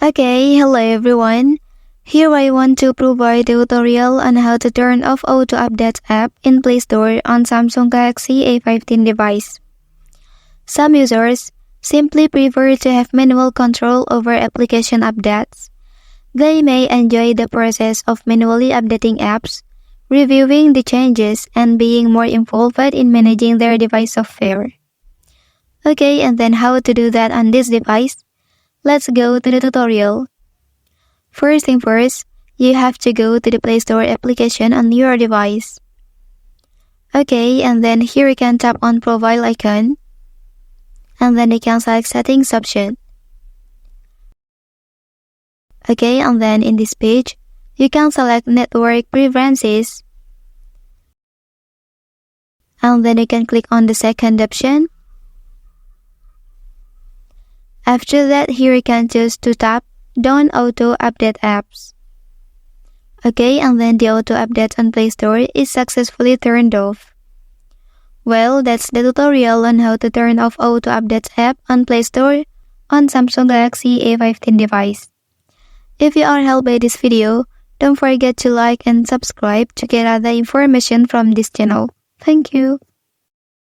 Okay, hello everyone. Here I want to provide a tutorial on how to turn off Auto Updates app in Playstore on Samsung Galaxy A15 device. Some users simply prefer to have manual control over application updates. They may enjoy the process of manually updating apps, reviewing the changes, and being more involved in managing their device software. Okay, and then how to do that on this device? Let's go to the tutorial. First thing first, you have to go to the Play Store application on your device. Okay, and then here you can tap on Profile icon. And then you can select Settings option. Okay, and then in this page, you can select Network Preferences. And then you can click on the second option. After that, here you can choose to tap Don't Auto Update Apps. Okay, and then the Auto Update on Play Store is successfully turned off. Well, that's the tutorial on how to turn off Auto Updates app on Play Store on Samsung Galaxy A15 device. If you are helped by this video, don't forget to like and subscribe to get other information from this channel. Thank you.